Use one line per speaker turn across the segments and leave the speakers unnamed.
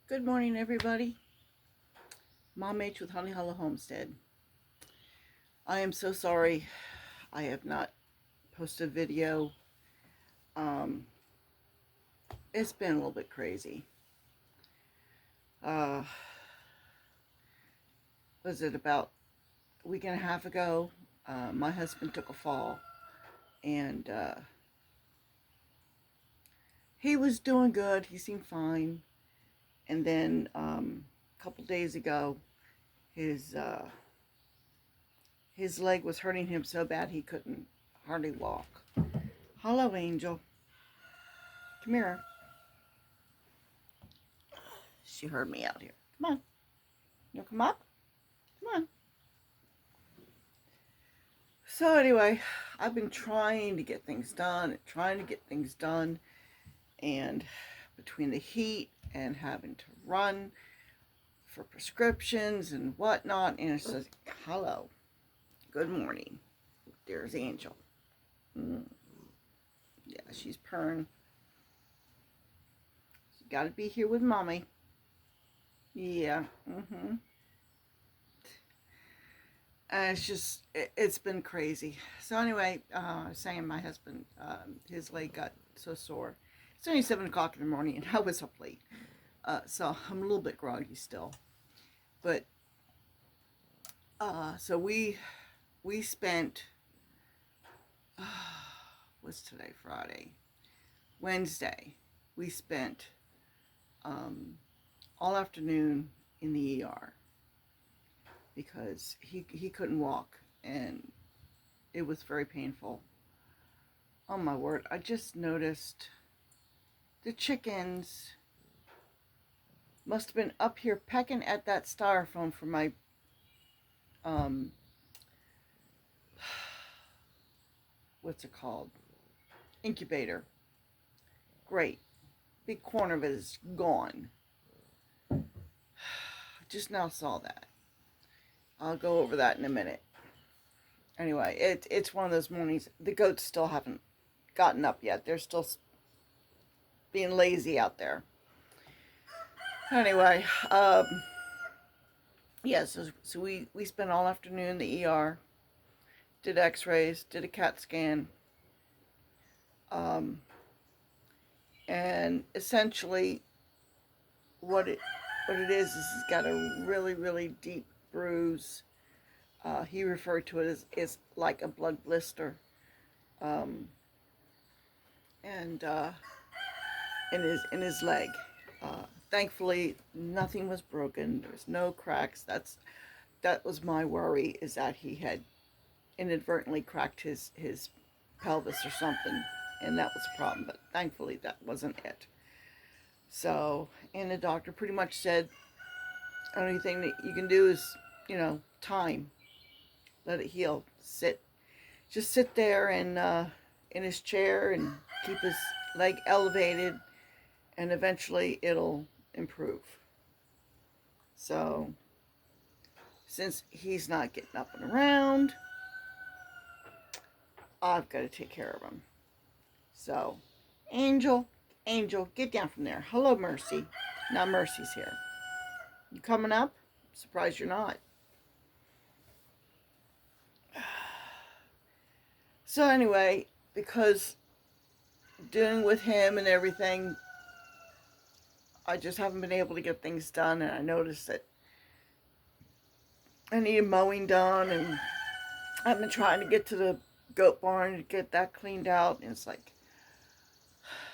Good morning, everybody. Mom H with Honey Hollow Homestead. I am so sorry I have not posted a video. Um, it's been a little bit crazy. Uh, was it about a week and a half ago? My husband took a fall, and he was doing good. He seemed fine. And then a couple days ago, his uh, his leg was hurting him so bad he couldn't hardly walk. Hello, Angel. Come here. She heard me out here. Come on. You'll come up? Come on. So anyway, I've been trying to get things done, and between the heat and having to run for prescriptions and whatnot, and it says, hello, good morning. There's Angel. Yeah, she's purring. You gotta be here with mommy. Yeah. It's been crazy. So anyway, I was saying my husband, his leg got so sore. It's only 7 o'clock in the morning and I was up late. So I'm a little bit groggy still. But, so we spent, what's today, Friday? Wednesday, we spent, all afternoon in the ER because he couldn't walk and it was very painful. Oh my word, I just noticed the chickens must have been up here pecking at that styrofoam for my um what's it called? Incubator. Great. Big corner of it is gone. Just now saw that. I'll go over that in a minute. Anyway, it's one of those mornings. The goats still haven't gotten up yet. They're still being lazy out there. Anyway, yeah, so we spent all afternoon in the ER, did x-rays, did a CAT scan, and essentially what it is he's got a really deep bruise. He referred to it as like a blood blister, and in his leg. Thankfully, nothing was broken. There was no cracks. That was my worry, is that he had inadvertently cracked his pelvis or something, and that was a problem. But thankfully, that wasn't it. So, and the doctor pretty much said, only thing that you can do is, time, let it heal. Just sit there and in his chair and keep his leg elevated, and eventually it'll improve. So, since he's not getting up and around, I've got to take care of him. So, Angel, get down from there. Hello, Mercy. Now Mercy's here. You coming up? Surprised you're not. So anyway, because dealing with him and everything, I just haven't been able to get things done, and I noticed that I need mowing done, and I've been trying to get to the goat barn to get that cleaned out, and it's like,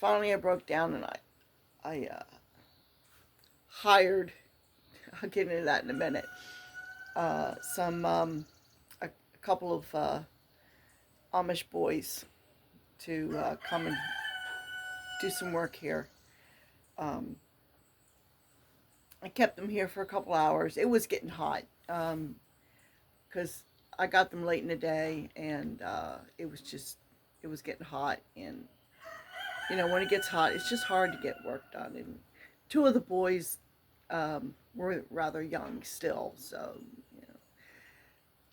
finally I broke down, and I hired, I'll get into that in a minute, a couple of Amish boys to come and do some work here. I kept them here for a couple hours. It was getting hot because I got them late in the day, and it was getting hot. And when it gets hot, it's just hard to get work done. And two of the boys were rather young still, so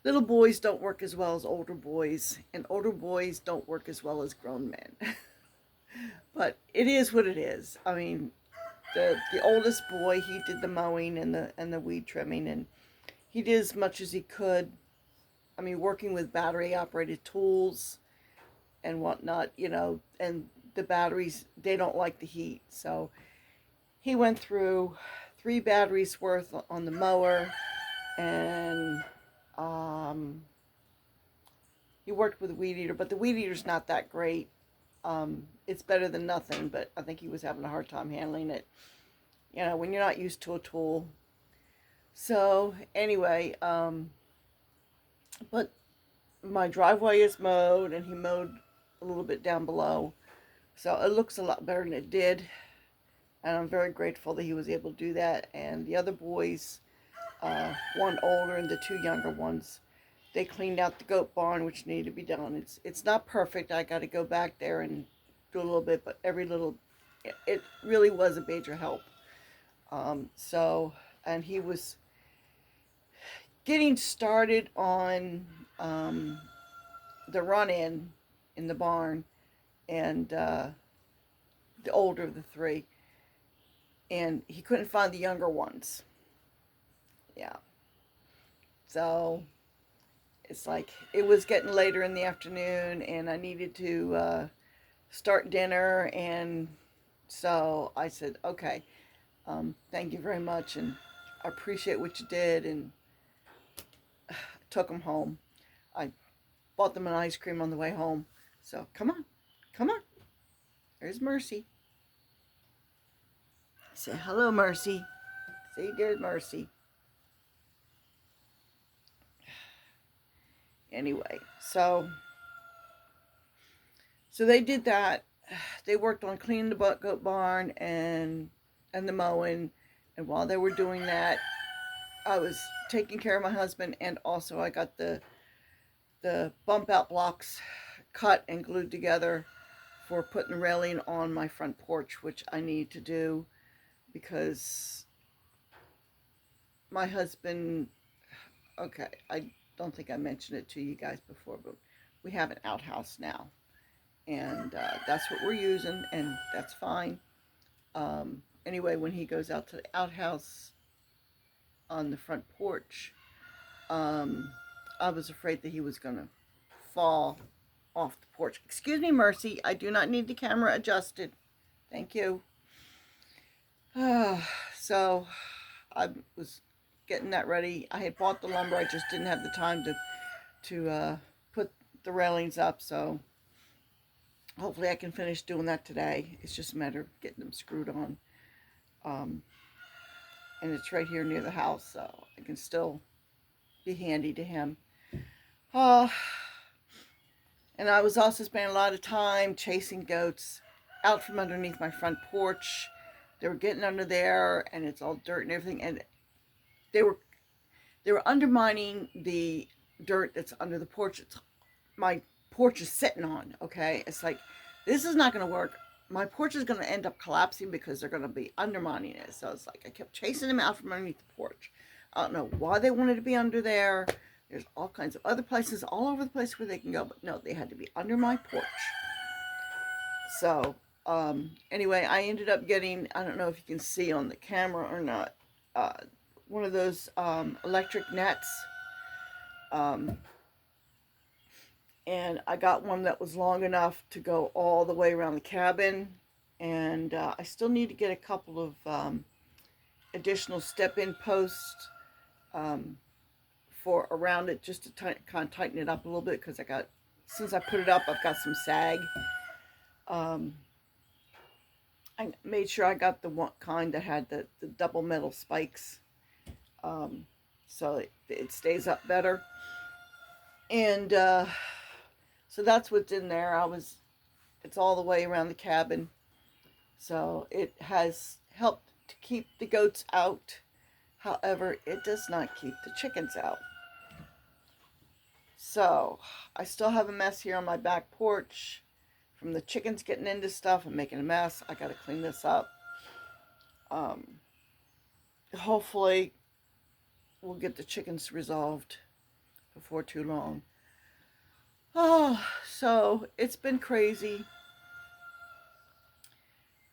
little boys don't work as well as older boys, and older boys don't work as well as grown men. But it is what it is. I mean, the oldest boy, he did the mowing and the weed trimming, and he did as much as he could. I mean, working with battery operated tools and whatnot, and the batteries, they don't like the heat. So he went through 3 batteries worth on the mower, and um, he worked with a weed eater, but the weed eater's not that great. It's better than nothing, but I think he was having a hard time handling it, when you're not used to a tool. So, anyway, but my driveway is mowed, and he mowed a little bit down below. So it looks a lot better than it did. And I'm very grateful that he was able to do that. And the other boys, one older and the 2 younger ones, they cleaned out the goat barn, which needed to be done. It's not perfect. I got to go back there and do a little bit, but every little, it really was a major help. And he was getting started on the run in the barn, and the older of the 3, and he couldn't find the younger ones. Yeah. So it's like it was getting later in the afternoon, and I needed to start dinner, and so I said, okay, thank you very much, and I appreciate what you did, and took them home. I bought them an ice cream on the way home. So come on, come on. There's Mercy. Say hello, Mercy. Say there's Mercy. Anyway, so they did that. They worked on cleaning the goat barn and the mowing, and while they were doing that, I was taking care of my husband, and also I got the bump out blocks cut and glued together for putting the railing on my front porch, which I need to do because my husband, okay, I don't think I mentioned it to you guys before, but we have an outhouse now, and that's what we're using, and that's fine. Anyway, when he goes out to the outhouse on the front porch, I was afraid that he was going to fall off the porch. Excuse me, Mercy. I do not need the camera adjusted. Thank you. So I was getting that ready. I had bought the lumber. I just didn't have the time to put the railings up. So hopefully I can finish doing that today. It's just a matter of getting them screwed on. And it's right here near the house, so I can still be handy to him. And I was also spending a lot of time chasing goats out from underneath my front porch. They were getting under there, and it's all dirt and everything, and they were undermining the dirt that's under the porch. My porch is sitting on, okay? It's like, this is not going to work. My porch is going to end up collapsing because they're going to be undermining it. So it's like I kept chasing them out from underneath the porch. I don't know why they wanted to be under there. There's all kinds of other places all over the place where they can go, but no, they had to be under my porch. So anyway, I ended up getting, I don't know if you can see on the camera or not, one of those electric nets. And I got one that was long enough to go all the way around the cabin. And I still need to get a couple of additional step-in posts for around it, just to kind of tighten it up a little bit, because since I put it up, I've got some sag. I made sure I got the one kind that had the double metal spikes, so it stays up better. And so that's what's in there. It's all the way around the cabin. So it has helped to keep the goats out. However, it does not keep the chickens out. So I still have a mess here on my back porch from the chickens getting into stuff and making a mess. I got to clean this up. Hopefully we'll get the chickens resolved before too long. Oh, so it's been crazy.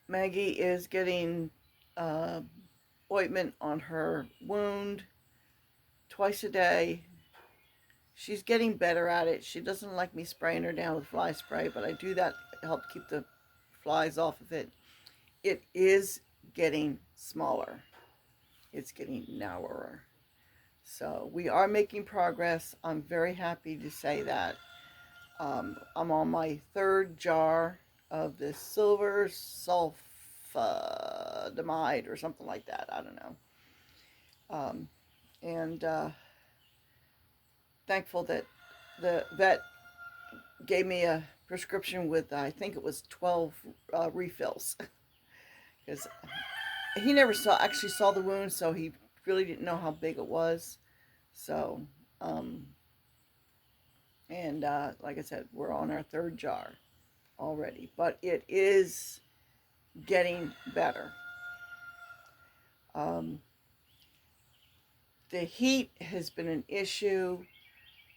Maggie is getting uh, ointment on her wound twice a day. She's getting better at it. She doesn't like me spraying her down with fly spray, but I do that to help keep the flies off of it. It is getting smaller. It's getting narrower. So we are making progress. I'm very happy to say that. I'm on my third jar of this silver sulfamide or something like that. I don't know. And thankful that the vet gave me a prescription with, I think it was 12 refills, because he never actually saw the wound, so he really didn't know how big it was. So, um, and like I said, we're on our third jar already, but it is getting better. Um, the heat has been an issue.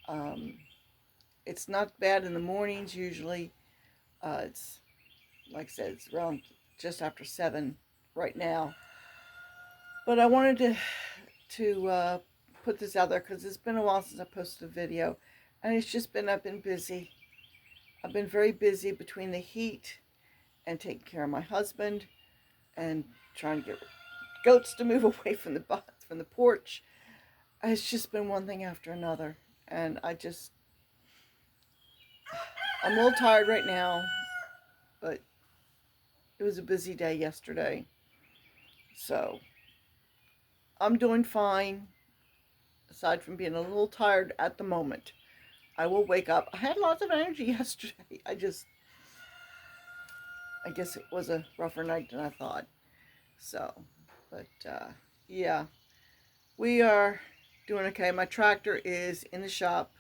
Um, it's not bad in the mornings usually. It's like I said, it's around just after 7 right now. But I wanted to put this out there because it's been a while since I posted a video, and it's just been I've been busy. I've been very busy between the heat and taking care of my husband and trying to get goats to move away from the porch. It's just been one thing after another, and I'm a little tired right now, but it was a busy day yesterday, so I'm doing fine. Aside from being a little tired at the moment, I will wake up. I had lots of energy yesterday. I guess it was a rougher night than I thought. So, but yeah, we are doing okay. My tractor is in the shop.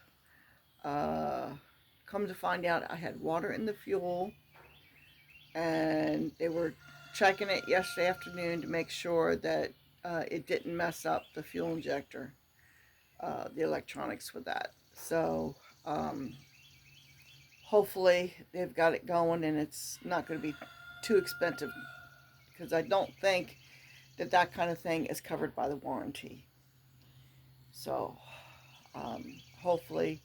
Uh, Come to find out, I had water in the fuel, and they were checking it yesterday afternoon to make sure that it didn't mess up the fuel injector, the electronics with that. So, um, hopefully they've got it going and it's not going to be too expensive, because I don't think that kind of thing is covered by the warranty. So hopefully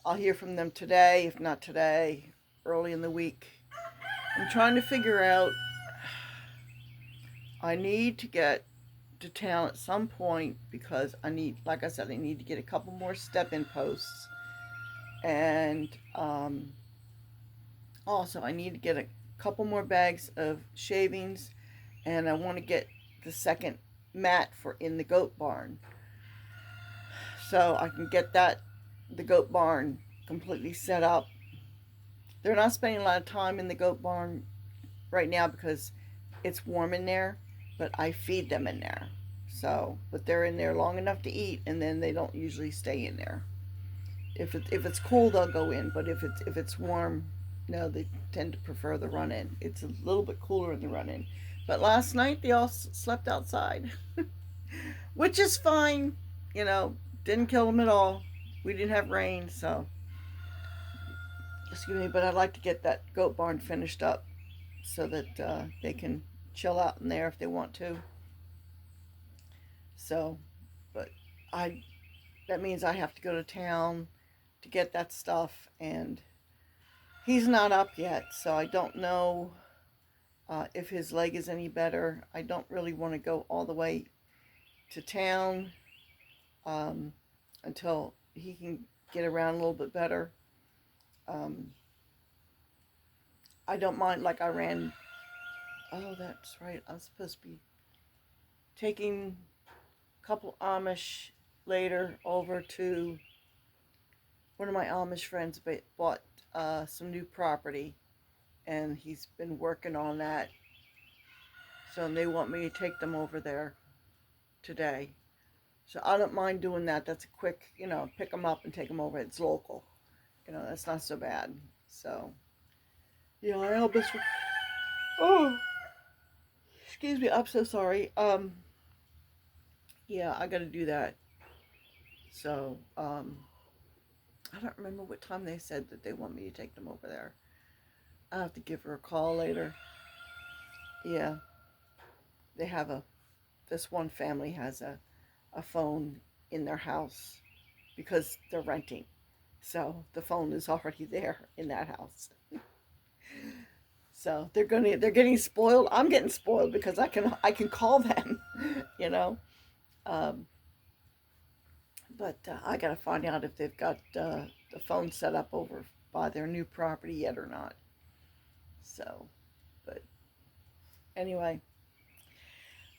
I'll hear from them today, if not today, early in the week. I'm trying to figure out, I need to get to town at some point because I need, like I said, I need to get a couple more step-in posts, and also I need to get a couple more bags of shavings, and I want to get the second mat for in the goat barn, so I can get the goat barn completely set up. They're not spending a lot of time in the goat barn right now because it's warm in there, but I feed them in there. So, but they're in there long enough to eat, and then they don't usually stay in there. If it's cool, they'll go in, but if it's warm, no, they tend to prefer the run in. It's a little bit cooler in the run in. But last night they all slept outside, which is fine. You know, didn't kill them at all. We didn't have rain, so excuse me. But I'd like to get that goat barn finished up so that they can chill out in there if they want to. So, but I that means I have to go to town to get that stuff, and he's not up yet, so I don't know if his leg is any better. I don't really want to go all the way to town um, until he can get around a little bit better. Um, I don't mind, like I ran, oh, that's right, I'm supposed to be taking a couple Amish later over to one of my Amish friends bought some new property, and he's been working on that. So they want me to take them over there today. So I don't mind doing that. That's a quick, pick them up and take them over. It's local. That's not so bad. So, yeah, I hope this. Oh, excuse me. I'm so sorry. Yeah, I got to do that. So, I don't remember what time they said that they want me to take them over there. I'll have to give her a call later. Yeah. they have this one family has a phone in their house because they're renting. So the phone is already there in that house. So they're getting spoiled. I'm getting spoiled because I can call them, you know. Um, but I gotta find out if they've got the phone set up over by their new property yet or not. So, but anyway,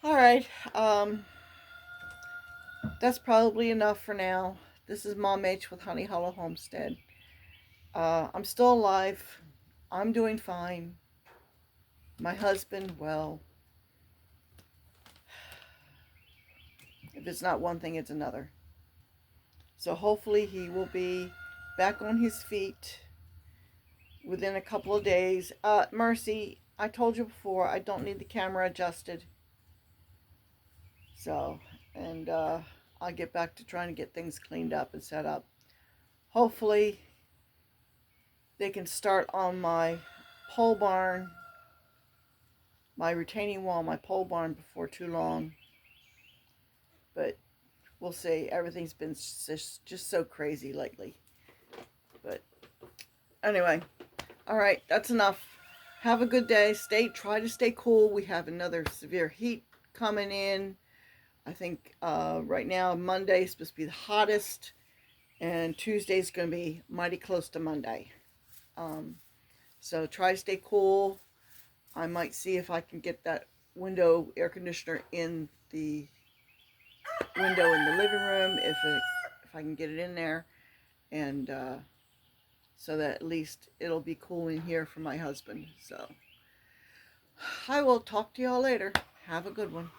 all right. That's probably enough for now. This is Mom H with Honey Hollow Homestead. I'm still alive. I'm doing fine. My husband, well, if it's not one thing, it's another. So hopefully he will be back on his feet within a couple of days. Mercy, I told you before, I don't need the camera adjusted. So, and I'll get back to trying to get things cleaned up and set up. Hopefully they can start on my pole barn, my retaining wall, my pole barn before too long. But we'll see. Everything's been just so crazy lately. But anyway, all right, that's enough. Have a good day. Try to stay cool. We have another severe heat coming in. I think right now Monday's supposed to be the hottest, and Tuesday's going to be mighty close to Monday. So try to stay cool. I might see if I can get that window air conditioner in the window in the living room if I can get it in there, and so that at least it'll be cool in here for my husband. So I will talk to y'all later. Have a good one.